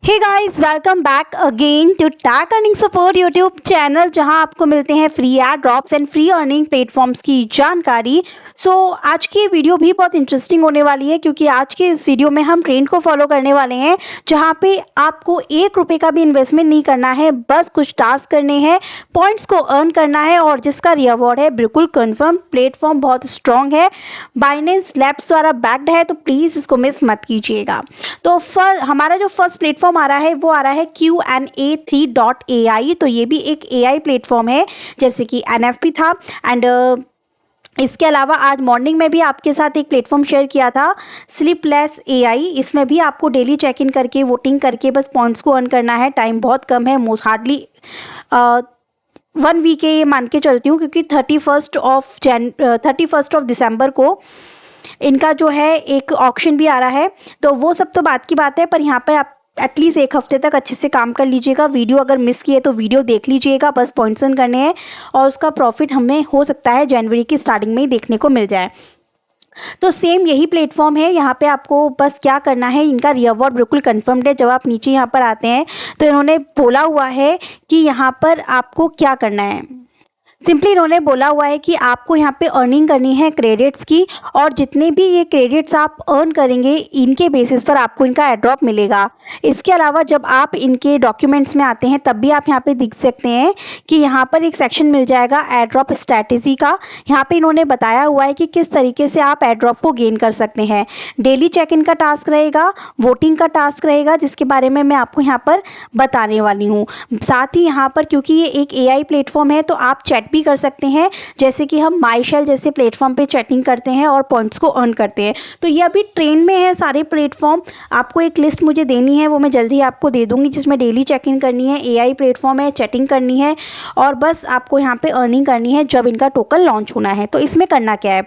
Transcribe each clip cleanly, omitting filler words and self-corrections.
Hey guys, welcome back again to tech earning support YouTube channel, जहां आपको मिलते हैं free ad drops and free earning platforms की जानकारी। आज की वीडियो भी बहुत इंटरेस्टिंग होने वाली है, क्योंकि आज के इस वीडियो में हम ट्रेंड को फॉलो करने वाले हैं, जहां पे आपको 1 रुपये का भी इन्वेस्टमेंट नहीं करना है, बस कुछ टास्क करने हैं, पॉइंट्स को अर्न करना है और जिसका रिवॉर्ड है बिल्कुल कन्फर्म। प्लेटफॉर्म बहुत स्ट्रॉन्ग है, बाइनेंस लैब्स द्वारा बैक्ड है, तो प्लीज़ इसको मिस मत कीजिएगा। तो हमारा जो फर्स्ट प्लेटफॉर्म आ रहा है वो आ रहा है Q&A3.ai। तो ये भी एक AI प्लेटफॉर्म है, जैसे कि NFP था। एंड इसके अलावा आज मॉर्निंग में भी आपके साथ एक प्लेटफॉर्म शेयर किया था, स्लीपलेस AI। इसमें भी आपको डेली चेक इन करके वोटिंग करके बस पॉइंट्स को अर्न करना है। टाइम बहुत कम है, मोस्ट हार्डली 1 वीक है ये मान के चलती हूँ, क्योंकि 31 दिसंबर को इनका जो है एक ऑक्शन भी आ रहा है। तो वो सब तो बात की बात है, पर यहाँ पे आप एटलीस्ट 1 हफ्ते तक अच्छे से काम कर लीजिएगा। वीडियो अगर मिस किए तो वीडियो देख लीजिएगा, बस पॉइंट्स अर्न करने हैं और उसका प्रॉफिट हमें हो सकता है जनवरी की स्टार्टिंग में ही देखने को मिल जाए। तो सेम यही प्लेटफॉर्म है, यहाँ पे आपको बस क्या करना है, इनका रिवॉर्ड बिल्कुल कंफर्म्ड है। जब आप नीचे यहाँ पर आते हैं तो इन्होंने बोला हुआ है कि यहाँ पर आपको क्या करना है। सिंपली इन्होंने बोला हुआ है कि आपको यहाँ पे अर्निंग करनी है क्रेडिट्स की, और जितने भी ये क्रेडिट्स आप अर्न करेंगे इनके बेसिस पर आपको इनका एड्रॉप मिलेगा। इसके अलावा जब आप इनके डॉक्यूमेंट्स में आते हैं तब भी आप यहाँ पे देख सकते हैं कि यहाँ पर एक सेक्शन मिल जाएगा एड्रॉप स्ट्रैटेजी का। यहाँ पे इन्होंने बताया हुआ है कि किस तरीके से आप एड्रॉप को गेन कर सकते हैं। डेली चेक इन का टास्क रहेगा, वोटिंग का टास्क रहेगा, जिसके बारे में मैं आपको यहाँ पर बताने वाली हूँ। साथ ही यहाँ पर क्योंकि ये एक AI प्लेटफॉर्म है, तो आप चैट भी कर सकते हैं, जैसे कि हम माईशेल जैसे प्लेटफॉर्म पे चैटिंग करते हैं और पॉइंट्स को अर्न करते हैं। तो ये अभी ट्रेंड में है सारे प्लेटफॉर्म। आपको एक लिस्ट मुझे देनी है, वो मैं जल्दी ही आपको दे दूंगी, जिसमें डेली चेक इन करनी है, AI प्लेटफॉर्म है, चैटिंग करनी है और बस आपको यहाँ पे अर्निंग करनी है जब इनका टोकन लॉन्च होना है। तो इसमें करना क्या है,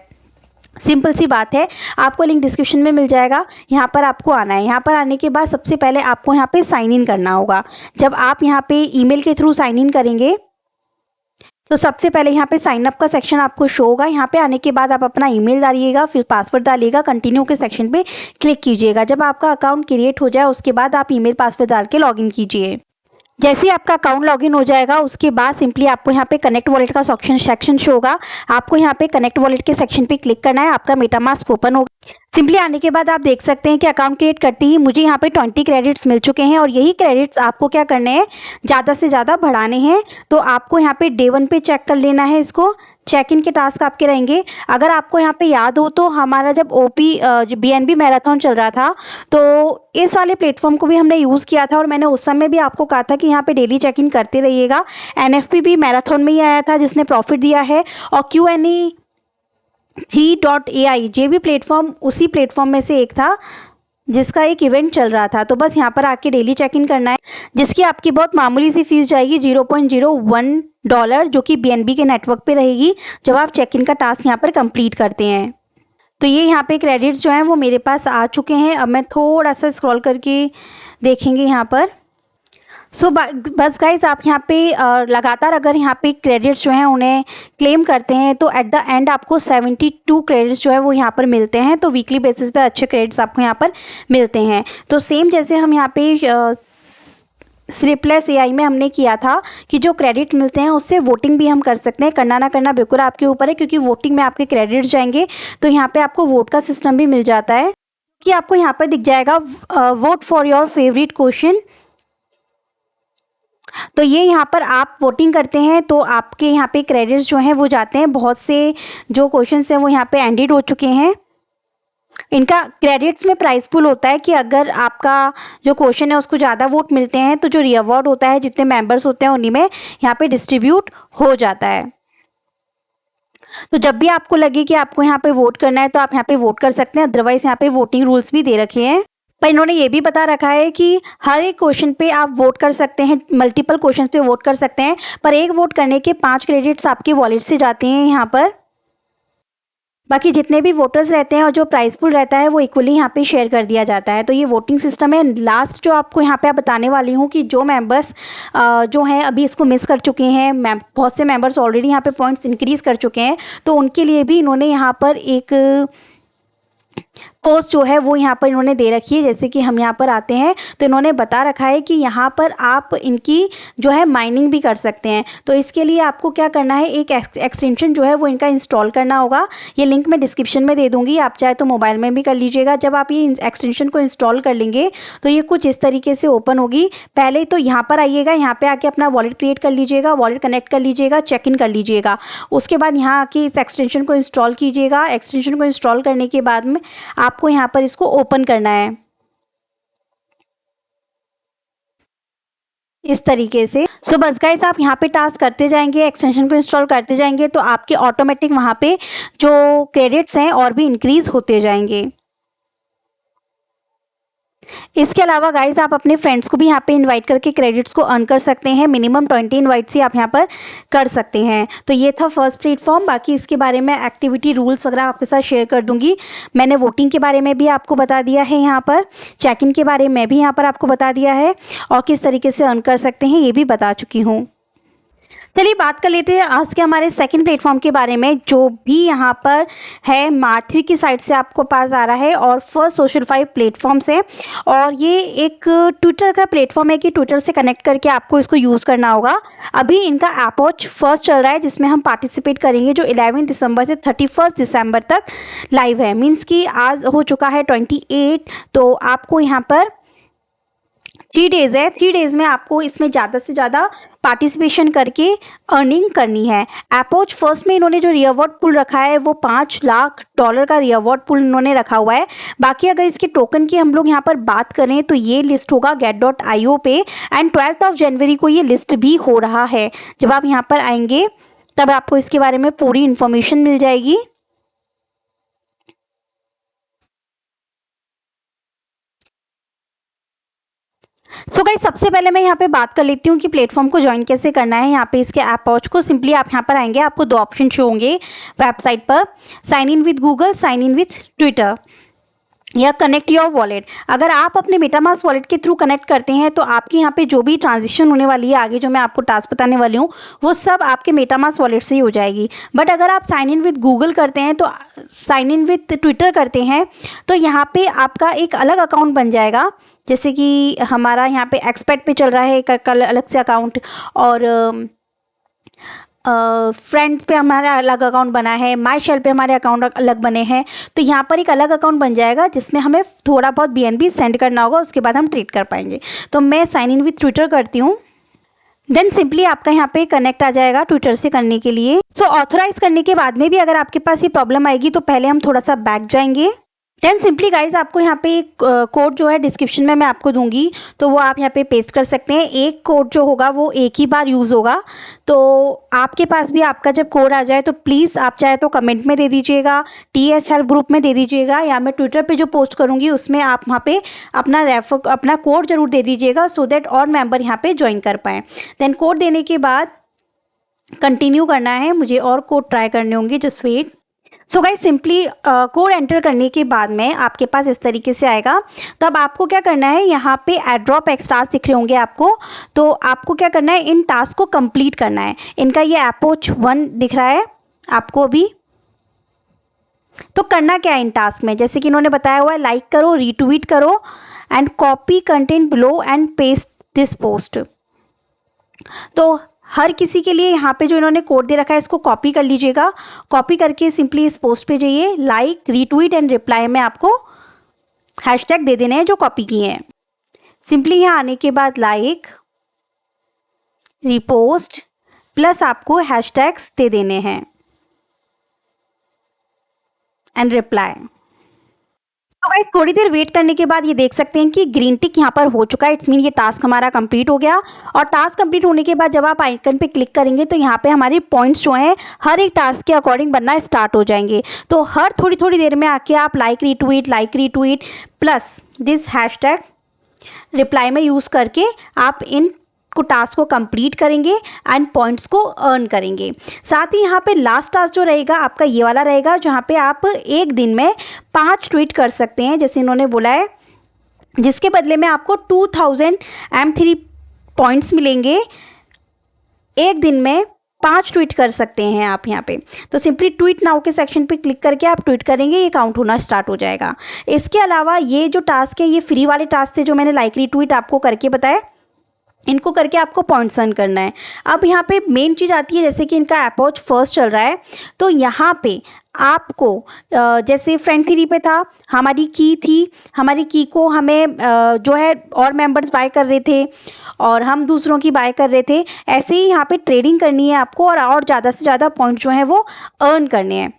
सिंपल सी बात है, आपको लिंक डिस्क्रिप्शन में मिल जाएगा। यहाँ पर आपको आना है। यहाँ पर आने के बाद सबसे पहले आपको यहाँ पे साइन इन करना होगा। जब आप यहाँ पे ईमेल के थ्रू साइन इन करेंगे तो सबसे पहले यहाँ पे साइन अप का सेक्शन आपको शो होगा। यहाँ पे आने के बाद आप अपना ईमेल डालिएगा, फिर पासवर्ड डालिएगा, कंटिन्यू के सेक्शन पे क्लिक कीजिएगा। जब आपका अकाउंट क्रिएट हो जाए उसके बाद आप ईमेल पासवर्ड डाल के लॉगिन कीजिए। जैसे ही आपका अकाउंट लॉगिन हो जाएगा उसके बाद सिंपली आपको यहाँ पे कनेक्ट वॉलेट का सेक्शन शो होगा। आपको यहाँ पे कनेक्ट वॉलेट के सेक्शन पे क्लिक करना है, आपका मेटामास्क ओपन होगा। सिंपली आने के बाद आप देख सकते हैं कि अकाउंट क्रिएट करते ही मुझे यहाँ पे 20 क्रेडिट्स मिल चुके हैं, और यही क्रेडिट्स आपको क्या करने हैं, ज़्यादा से ज़्यादा बढ़ाने हैं। तो आपको यहाँ पे डे 1 पे चेक कर लेना है। इसको चेक इन के टास्क आपके रहेंगे। अगर आपको यहाँ पे याद हो तो हमारा जब BNB मैराथन चल रहा था तो इस वाले प्लेटफॉर्म को भी हमने यूज़ किया था, और मैंने उस समय भी आपको कहा था कि यहाँ पे डेली चेक इन करते रहिएगा। NFP भी मैराथन में ही आया था जिसने प्रॉफिट दिया है, और Q&A3.ai ये भी प्लेटफॉर्म उसी प्लेटफॉर्म में से एक था जिसका एक इवेंट चल रहा था। तो बस यहाँ पर आके डेली चेक इन करना है, जिसकी आपकी बहुत मामूली सी फीस जाएगी, $0.01, जो कि BNB के नेटवर्क पे रहेगी जब आप चेक इन का टास्क यहाँ पर कंप्लीट करते हैं। तो ये यहाँ पे क्रेडिट्स जो हैं वो मेरे पास आ चुके हैं। अब मैं थोड़ा सा स्क्रॉल करके देखेंगे यहाँ पर। बस गाइज, आप यहाँ पे लगातार अगर यहाँ पे क्रेडिट्स जो हैं उन्हें क्लेम करते हैं तो एट द एंड आपको 72 क्रेडिट्स जो है वो यहाँ पर मिलते हैं। तो वीकली बेसिस पे अच्छे क्रेडिट्स आपको यहाँ पर मिलते हैं। तो सेम जैसे हम यहाँ पे स्लीपलेस AI में हमने किया था कि जो क्रेडिट मिलते हैं उससे वोटिंग भी हम कर सकते हैं। करना ना करना बिल्कुल आपके ऊपर है, क्योंकि वोटिंग में आपके क्रेडिट्स जाएंगे तो यहाँ पे आपको वोट का सिस्टम भी मिल जाता है, कि आपको यहाँ पर दिख जाएगा vote for your favourite question. तो ये यहाँ पर आप वोटिंग करते हैं तो आपके यहाँ पे क्रेडिट्स जो हैं वो जाते हैं। बहुत से जो क्वेश्चंस हैं वो यहाँ पे एंडेड हो चुके हैं। इनका क्रेडिट्स में प्राइस पूल होता है कि अगर आपका जो क्वेश्चन है उसको ज़्यादा वोट मिलते हैं तो जो रिवॉर्ड होता है, जितने मेंबर्स होते हैं उन्हीं में यहाँ पे डिस्ट्रीब्यूट हो जाता है। तो जब भी आपको लगे कि आपको यहाँ पे वोट करना है तो आप यहाँ पे वोट कर सकते हैं। अदरवाइज यहाँ पे वोटिंग रूल्स भी दे रखे हैं, पर इन्होंने ये भी बता रखा है कि हर एक क्वेश्चन पे आप वोट कर सकते हैं, मल्टीपल क्वेश्चन पे वोट कर सकते हैं, पर एक वोट करने के 5 क्रेडिट्स आपके वॉलेट से जाते हैं यहाँ पर। बाकी जितने भी वोटर्स रहते हैं और जो प्राइस पूल रहता है वो इक्वली यहाँ पे शेयर कर दिया जाता है। तो ये वोटिंग सिस्टम है। लास्ट जो आपको यहाँ पे बताने वाली हूँ कि जो मेंबर्स जो हैं अभी इसको मिस कर चुके हैं, बहुत से मेंबर्स ऑलरेडी यहाँ पे पॉइंट्स इंक्रीज़ कर चुके हैं, तो उनके लिए भी इन्होंने यहाँ पर एक कोस्ट जो है वो यहाँ पर इन्होंने दे रखी है। जैसे कि हम यहाँ पर आते हैं तो इन्होंने बता रखा है कि यहाँ पर आप इनकी जो है माइनिंग भी कर सकते हैं। तो इसके लिए आपको क्या करना है, एक एक्सटेंशन जो है वो इनका इंस्टॉल करना होगा। ये लिंक मैं डिस्क्रिप्शन में दे दूँगी, आप चाहे तो मोबाइल में भी कर लीजिएगा। जब आप ये एक्सटेंशन को इंस्टॉल कर लेंगे तो ये कुछ इस तरीके से ओपन होगी। पहले तो यहाँ पर आइएगा, यहाँ पर आके अपना वॉलेट क्रिएट कर लीजिएगा, वॉलेट कनेक्ट कर लीजिएगा, चेक इन कर लीजिएगा। उसके बाद यहाँ आके इस एक्सटेंशन को इंस्टॉल कीजिएगा। एक्सटेंशन को इंस्टॉल करने के बाद में आपको यहाँ पर इसको ओपन करना है इस तरीके से। सो बस गाइस, आप यहाँ पे टास्क करते जाएंगे, एक्सटेंशन को इंस्टॉल करते जाएंगे तो आपके ऑटोमेटिक वहाँ पे जो क्रेडिट्स हैं और भी इंक्रीज होते जाएंगे। इसके अलावा गाइज आप अपने फ्रेंड्स को भी यहाँ पे इनवाइट करके क्रेडिट्स को अर्न कर सकते हैं। मिनिमम 20 इनवाइट्स ही आप यहाँ पर कर सकते हैं। तो ये था फर्स्ट प्लेटफॉर्म। बाकी इसके बारे में एक्टिविटी रूल्स वगैरह आपके साथ शेयर कर दूंगी। मैंने वोटिंग के बारे में भी आपको बता दिया है, यहाँ पर चेक इन के बारे में भी यहाँ पर आपको बता दिया है, और किस तरीके से अर्न कर सकते हैं ये भी बता चुकी हूँ। चलिए बात कर लेते हैं आज के हमारे सेकंड प्लेटफॉर्म के बारे में, जो भी यहाँ पर है मार्थ3 की साइट से आपको पास आ रहा है और फर्स्ट Social5 प्लेटफॉर्म से। और ये एक ट्विटर का प्लेटफॉर्म है कि ट्विटर से कनेक्ट करके आपको इसको यूज़ करना होगा। अभी इनका ऐप वॉच फर्स्ट चल रहा है जिसमें हम पार्टिसिपेट करेंगे, जो 11 दिसंबर से 31 दिसंबर तक लाइव है। मीन्स कि आज हो चुका है 28, तो आपको यहाँ पर 3 डेज़ है। 3 डेज़ में आपको इसमें ज़्यादा से ज़्यादा पार्टिसिपेशन करके अर्निंग करनी है। एपवॉच फर्स्ट में इन्होंने जो रिवॉर्ड पूल रखा है वो $5 लाख का रिवॉर्ड पूल इन्होंने रखा हुआ है। बाकी अगर इसके टोकन की हम लोग यहाँ पर बात करें तो ये लिस्ट होगा get.io पे, एंड 12 जनवरी को ये लिस्ट भी हो रहा है। जब आप यहाँ पर आएंगे तब आपको इसके बारे में पूरी इन्फॉर्मेशन मिल जाएगी। सो गाइस, सबसे पहले मैं यहाँ पे बात कर लेती हूँ कि प्लेटफॉर्म को ज्वाइन कैसे करना है। यहाँ पे इसके ऐप वॉच को सिंपली आप यहाँ पर आएंगे, आपको 2 ऑप्शन शो होंगे वेबसाइट पर, sign in with Google, sign in with Twitter, या कनेक्ट योर वॉलेट। अगर आप अपने मेटामास्क वॉलेट के थ्रू कनेक्ट करते हैं तो आपके यहाँ पे जो भी ट्रांजिशन होने वाली है आगे, जो मैं आपको टास्क बताने वाली हूँ, वो सब आपके मेटामास्क वॉलेट से ही हो जाएगी। बट अगर आप साइन इन विद गूगल करते हैं, तो साइन इन विद ट्विटर करते हैं, तो यहाँ पे आपका एक अलग अकाउंट बन जाएगा। जैसे कि हमारा यहाँ पे एक्सपेट पे चल रहा है एक अलग से अकाउंट, और फ्रेंड्स पे हमारा अलग अकाउंट बना है, माई शेल पे हमारे अकाउंट अलग बने हैं। तो यहाँ पर एक अलग अकाउंट बन जाएगा जिसमें हमें थोड़ा बहुत BNB सेंड करना होगा, उसके बाद हम ट्रेड कर पाएंगे। तो मैं साइन इन विद ट्विटर करती हूँ, देन सिंपली आपका यहाँ पे कनेक्ट आ जाएगा ट्विटर से करने के लिए। सो ऑथराइज करने के बाद में भी अगर आपके पास ये प्रॉब्लम आएगी तो पहले हम थोड़ा सा बैक जाएंगे। देन सिंपली गाइज आपको यहाँ पे एक कोड जो है डिस्क्रिप्शन में मैं आपको दूंगी, तो वो आप यहाँ पे पेस्ट कर सकते हैं। एक कोड जो होगा वो एक ही बार यूज़ होगा। तो आपके पास भी आपका जब कोड आ जाए तो प्लीज़ आप चाहे तो कमेंट में दे दीजिएगा, TS हेल्प ग्रुप में दे दीजिएगा, या मैं ट्विटर पे जो पोस्ट करूँगी उसमें आप वहाँ पे अपना कोड ज़रूर दे दीजिएगा, सो दैट और मेम्बर यहाँ पर ज्वाइन कर पाएँ। देन कोड देने के बाद कंटिन्यू करना है, मुझे और कोड ट्राई करने होंगे, just wait. So guys, simply code enter करने के बाद में आपके पास इस तरीके से आएगा। तब आपको क्या करना है, यहाँ पे एड्रॉप टास्क दिख रहे होंगे आपको, तो आपको क्या करना है, इन टास्क को कंप्लीट करना है। इनका ये ऐपवॉच 1 दिख रहा है आपको अभी। तो करना क्या है इन टास्क में, जैसे कि इन्होंने बताया हुआ है, लाइक करो, रीट्वीट करो, and copy content below and paste this post. तो हर किसी के लिए यहाँ पे जो इन्होंने कोड दे रखा है इसको कॉपी कर लीजिएगा। कॉपी करके सिंपली इस पोस्ट पे जाइए, लाइक, रीट्वीट एंड रिप्लाई में आपको हैशटैग दे देने हैं जो कॉपी किए हैं। सिंपली यहाँ आने के बाद लाइक, रिपोस्ट प्लस आपको हैशटैग्स दे देने हैं एंड रिप्लाई। तो गाइस, थोड़ी देर वेट करने के बाद ये देख सकते हैं कि ग्रीन टिक यहाँ पर हो चुका है। इट्स मीन ये टास्क हमारा कंप्लीट हो गया। और टास्क कंप्लीट होने के बाद जब आप आइकन पे क्लिक करेंगे तो यहाँ पे हमारे पॉइंट्स जो हैं हर एक टास्क के अकॉर्डिंग बनना स्टार्ट हो जाएंगे। तो हर थोड़ी देर में आके आप like retweet plus this hashtag reply में यूज़ करके आप इन को टास्क को कंप्लीट करेंगे एंड पॉइंट्स को अर्न करेंगे। साथ ही यहाँ पे लास्ट टास्क जो रहेगा आपका ये वाला रहेगा, जहाँ पे आप एक दिन में 5 ट्वीट कर सकते हैं, जैसे इन्होंने बोला है, जिसके बदले में आपको 2000 M3 पॉइंट्स मिलेंगे एक दिन में 5 ट्वीट कर सकते हैं आप यहाँ पे। तो सिंपली ट्वीट नाउ के सेक्शन पे क्लिक करके आप ट्वीट करेंगे, ये काउंट होना स्टार्ट हो जाएगा। इसके अलावा ये जो टास्क है ये फ्री वाले टास्क थे जो मैंने लाइक रीट्वीट आपको करके बताया, इनको करके आपको पॉइंट्स अर्न करना है। अब यहाँ पे मेन चीज़ आती है, जैसे कि इनका ऐप वॉच फर्स्ट चल रहा है, तो यहाँ पे आपको जैसे फ्रेंड फ्री पे था, हमारी की थी, हमारी की को हमें जो है और मेंबर्स बाय कर रहे थे और हम दूसरों की बाय कर रहे थे। ऐसे ही यहाँ पे ट्रेडिंग करनी है आपको और ज़्यादा से ज़्यादा पॉइंट जो हैं वो अर्न करने हैं।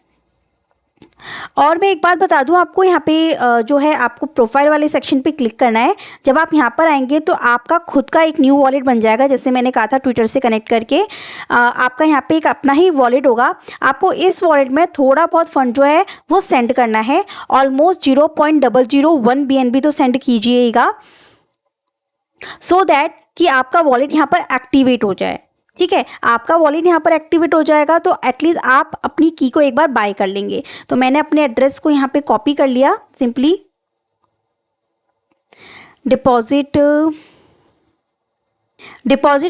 और मैं एक बात बता दूं आपको, यहाँ पे जो है आपको प्रोफाइल वाले सेक्शन पे क्लिक करना है। जब आप यहाँ पर आएंगे तो आपका खुद का एक न्यू वॉलेट बन जाएगा, जैसे मैंने कहा था ट्विटर से कनेक्ट करके आपका यहाँ पे एक अपना ही वॉलेट होगा। आपको इस वॉलेट में थोड़ा बहुत फंड जो है वो सेंड करना है, ऑलमोस्ट 0.001 BNB तो सेंड कीजिएगा, सो दैट कि आपका वॉलेट यहाँ पर एक्टिवेट हो जाए। ठीक है, आपका वॉलेट यहाँ पर एक्टिवेट हो जाएगा तो एटलीस्ट आप अपनी की को एक बार बाय कर लेंगे। तो मैंने अपने एड्रेस को यहाँ पे कॉपी कर लिया, simply deposit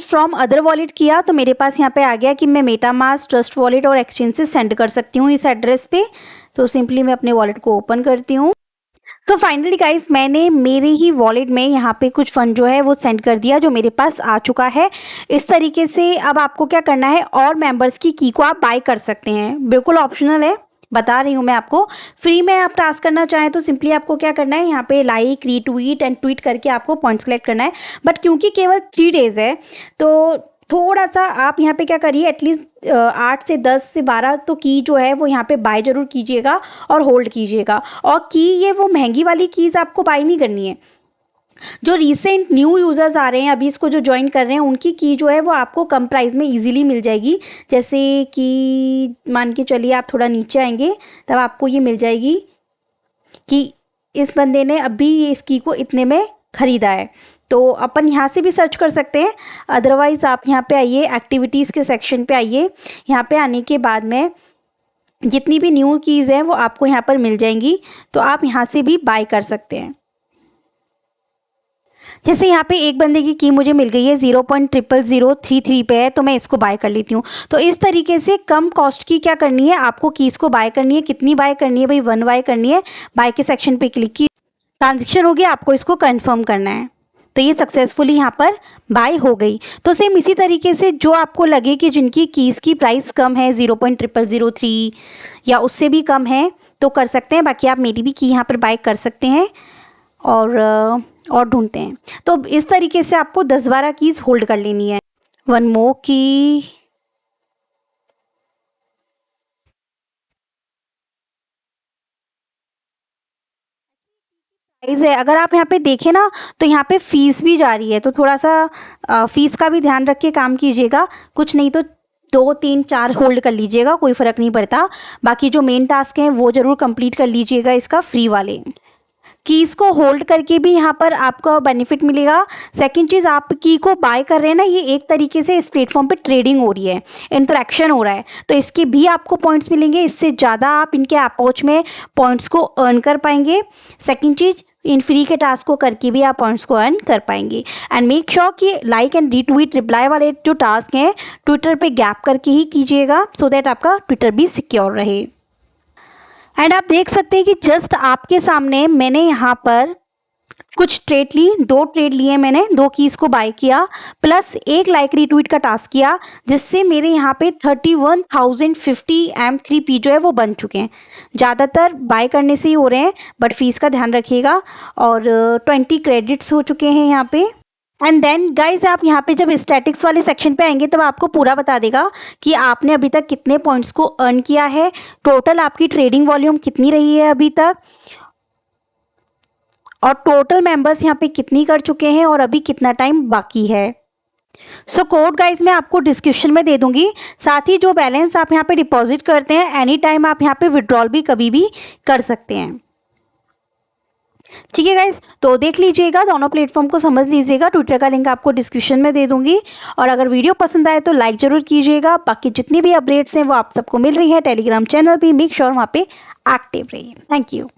from other wallet किया, तो मेरे पास यहाँ पे आ गया कि मैं मेटामास्क, ट्रस्ट वॉलेट और एक्सचेंज से सेंड कर सकती हूँ इस एड्रेस पे। तो सिंपली मैं अपने वॉलेट को ओपन करती हूँ। तो फाइनली गाइस मैंने मेरे ही वॉलेट में यहाँ पे कुछ फंड जो है वो सेंड कर दिया, जो मेरे पास आ चुका है। इस तरीके से अब आपको क्या करना है, और मेंबर्स की को आप बाय कर सकते हैं, बिल्कुल ऑप्शनल है, बता रही हूँ मैं आपको। फ्री में आप टास्क करना चाहें तो सिंपली आपको क्या करना है, यहाँ पे लाइक, रीट्वीट एंड ट्वीट करके आपको पॉइंट्स कलेक्ट करना है। बट क्योंकि केवल 3 डेज़ है तो थोड़ा सा आप यहाँ पे क्या करिए, एटलीस्ट 8 से 10 से 12 तो की जो है वो यहाँ पे बाय जरूर कीजिएगा और होल्ड कीजिएगा। और की ये वो महंगी वाली कीज़ आपको बाय नहीं करनी है। जो रीसेंट न्यू यूज़र्स आ रहे हैं, अभी इसको जो ज्वाइन कर रहे हैं, उनकी की जो है वो आपको कम प्राइस में इजीली मिल जाएगी। जैसे कि मान के चलिए आप थोड़ा नीचे आएंगे तब आपको ये मिल जाएगी कि इस बंदे ने अभी इस की को इतने में ख़रीदा है। तो अपन यहाँ से भी सर्च कर सकते हैं, अदरवाइज़ आप यहाँ पे आइए, एक्टिविटीज़ के सेक्शन पे आइए। यहाँ पे आने के बाद में जितनी भी न्यू कीज़ हैं वो आपको यहाँ पर मिल जाएंगी, तो आप यहाँ से भी बाय कर सकते हैं। जैसे यहाँ पे एक बंदे की मुझे मिल गई है 0.00033 पे है, तो मैं इसको बाय कर लेती हूँ। तो इस तरीके से कम कॉस्ट की क्या करनी है, आपको कीज़ को बाय करनी है। कितनी बाय करनी है भाई, 1 बाय करनी है। बाय के सेक्शन पे क्लिक की, ट्रांजेक्शन हो गया, आपको इसको कंफर्म करना है। तो ये सक्सेसफुली यहाँ पर बाय हो गई। तो सेम इसी तरीके से जो आपको लगे कि जिनकी कीज़ की प्राइस कम है, 0.00003 या उससे भी कम है, तो कर सकते हैं। बाकी आप मेरी भी की यहाँ पर बाय कर सकते हैं और ढूंढते हैं। तो इस तरीके से आपको 10-12 कीज़ होल्ड कर लेनी है। 1 मोर की, है अगर आप यहाँ पे देखें ना तो यहाँ पे फीस भी जा रही है, तो थोड़ा सा फीस का भी ध्यान रख के काम कीजिएगा। कुछ नहीं तो 2, 3, 4 होल्ड कर लीजिएगा, कोई फ़र्क नहीं पड़ता। बाकी जो मेन टास्क हैं वो ज़रूर कंप्लीट कर लीजिएगा इसका फ्री वाले। कीज़ को होल्ड करके भी यहाँ पर आपको बेनिफिट मिलेगा। सेकंड चीज़, आप की को बाय कर रहे हैं ना, ये एक तरीके से इस प्लेटफॉर्म पे ट्रेडिंग हो रही है, इंटरेक्शन हो रहा है, तो इसके भी आपको पॉइंट्स मिलेंगे। इससे ज़्यादा आप इनके ऐप वॉच में पॉइंट्स को अर्न कर पाएंगे। सेकंड चीज़, इन फ्री के टास्क को करके भी आप पॉइंट्स को अर्न कर पाएंगे। एंड मेक श्योर कि लाइक एंड रीट्वीट रिप्लाई वाले जो टास्क हैं ट्विटर पे गैप करके ही कीजिएगा, सो दैट आपका ट्विटर भी सिक्योर रहे। एंड आप देख सकते हैं कि जस्ट आपके सामने मैंने यहाँ पर कुछ ट्रेड ली, 2 ट्रेड लिए मैंने, 2 कीज़ को बाय किया, प्लस एक लाइक रीट्वीट का टास्क किया, जिससे मेरे यहाँ पे 31,050 M3P जो है वो बन चुके हैं। ज़्यादातर बाय करने से ही हो रहे हैं, बट फीस का ध्यान रखिएगा। और 20 क्रेडिट्स हो चुके हैं यहाँ पे। एंड देन गाइज आप यहाँ पे जब स्टैटिक्स वाले सेक्शन पे आएंगे तब आपको पूरा बता देगा कि आपने अभी तक कितने पॉइंट्स को अर्न किया है, टोटल आपकी ट्रेडिंग वॉल्यूम कितनी रही है अभी तक, और टोटल मेंबर्स यहाँ पे कितनी कर चुके हैं और अभी कितना टाइम बाकी है। सो कोड गाइज मैं आपको डिस्क्रिप्शन में दे दूंगी। साथ ही जो बैलेंस आप यहाँ पे डिपॉजिट करते हैं, एनी टाइम आप यहाँ पे विड्रॉल भी कभी भी कर सकते हैं। ठीक है गाइज, तो देख लीजिएगा, दोनों प्लेटफॉर्म को समझ लीजिएगा। ट्विटर का लिंक आपको डिस्क्रिप्शन में दे दूंगी। और अगर वीडियो पसंद आए तो लाइक जरूर कीजिएगा। बाकी जितनी भी अपडेट्स हैं वो आप सबको मिल रही है टेलीग्राम चैनल पे, मेक श्योर वहाँ पे एक्टिव रहिए। Thank you.